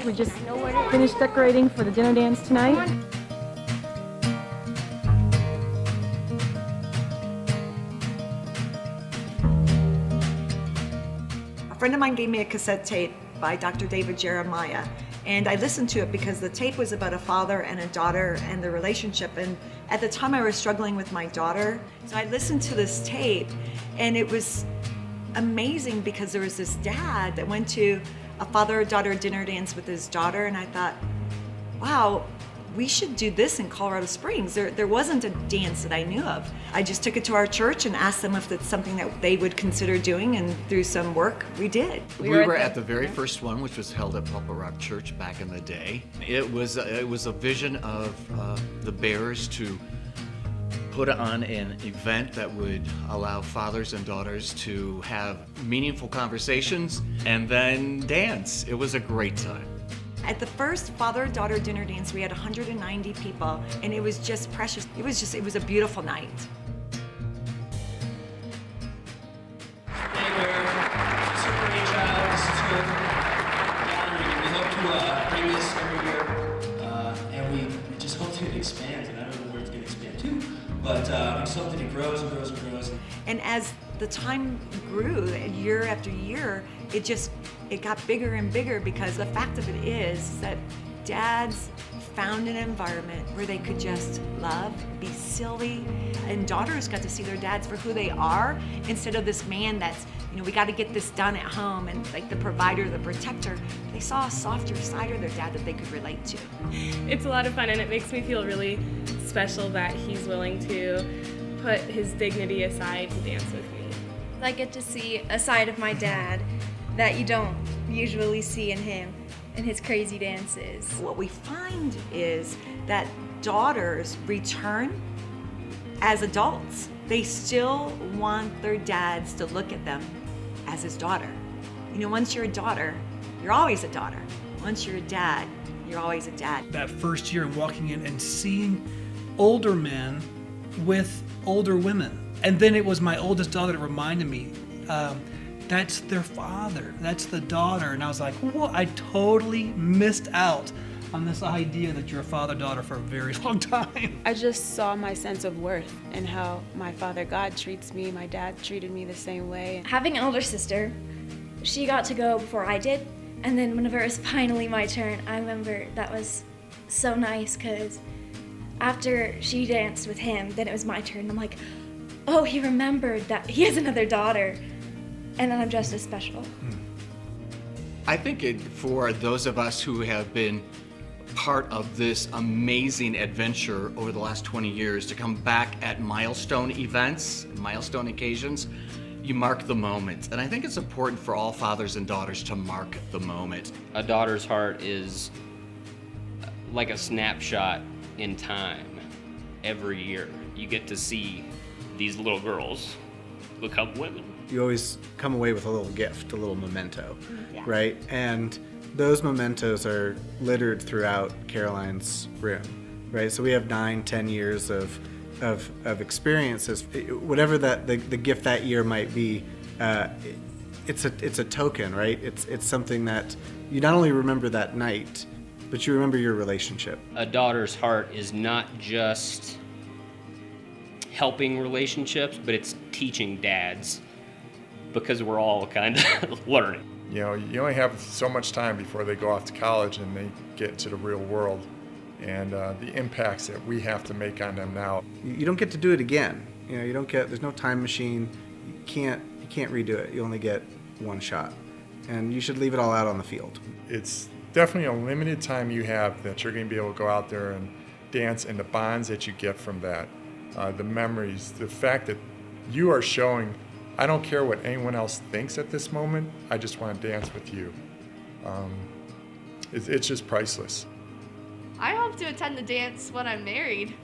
We just finished decorating for the dinner dance tonight. A friend of mine gave me a cassette tape by Dr. David Jeremiah, and I listened to it because the tape was about a father and a daughter and their relationship. And at the time I was struggling with my daughter, so I listened to this tape, and it was amazing because there was this dad that went to a father-daughter dinner dance with his daughter, and I thought, wow, we should do this in Colorado Springs. There wasn't a dance that I knew of. I just took it to our church and asked them if it's something that they would consider doing, and through some work, we did. We were at the very first one, which was held at Poplar Rock Church back in the day. It was a vision of the Bears to put on an event that would allow fathers and daughters to have meaningful conversations and then dance. It was a great time. At the first father-daughter dinner dance, we had 190 people, and it was just precious. It was a beautiful night. Hey, we're Super Child. This is good. We hope to bring this every year, and we just hope to expand. And I don't know where it's going to expand to, but we just hope that it grows and grows and grows. And as the time grew, year after year, it got bigger and bigger, because the fact of it is that dads found an environment where they could just love, be silly, and daughters got to see their dads for who they are, instead of this man that's, we got to get this done at home, and like the provider, the protector. They saw a softer side of their dad that they could relate to. It's a lot of fun, and it makes me feel really special that he's willing to put his dignity aside to dance with me. I get to see a side of my dad that you don't usually see in him and his crazy dances. What we find is that daughters return as adults. They still want their dads to look at them as his daughter. Once you're a daughter, you're always a daughter. Once you're a dad, you're always a dad. That first year walking in and seeing older men with older women. And then it was my oldest daughter that reminded me, that's their father, that's the daughter. And I was like, what? I totally missed out on this idea that you're a father-daughter for a very long time. I just saw my sense of worth and how my Father God treats me. My dad treated me the same way. Having an older sister, she got to go before I did. And then whenever it was finally my turn, I remember that was so nice, because after she danced with him, then it was my turn. I'm like, oh, he remembered that he has another daughter, and then I'm just as special. I think for those of us who have been part of this amazing adventure over the last 20 years, to come back at milestone events, milestone occasions, you mark the moment. And I think it's important for all fathers and daughters to mark the moment. A daughter's heart is like a snapshot in time. Every year you get to see these little girls become women. You always come away with a little gift, a little memento, Yeah. right? And those mementos are littered throughout Caroline's room, right? So we have 9-10 years of experiences. Whatever the gift that year might be, it's a token, right? It's something that you not only remember that night, but you remember your relationship. A daughter's heart is not just helping relationships, but it's teaching dads, because we're all kind of learning. You only have so much time before they go off to college and they get into the real world, and the impacts that we have to make on them now. You don't get to do it again. You don't get. There's no time machine. You can't redo it. You only get one shot, and you should leave it all out on the field. It's definitely a limited time you have that you're going to be able to go out there and dance, and the bonds that you get from that, the memories, the fact that you are showing, I don't care what anyone else thinks at this moment, I just want to dance with you. It's just priceless. I hope to attend the dance when I'm married.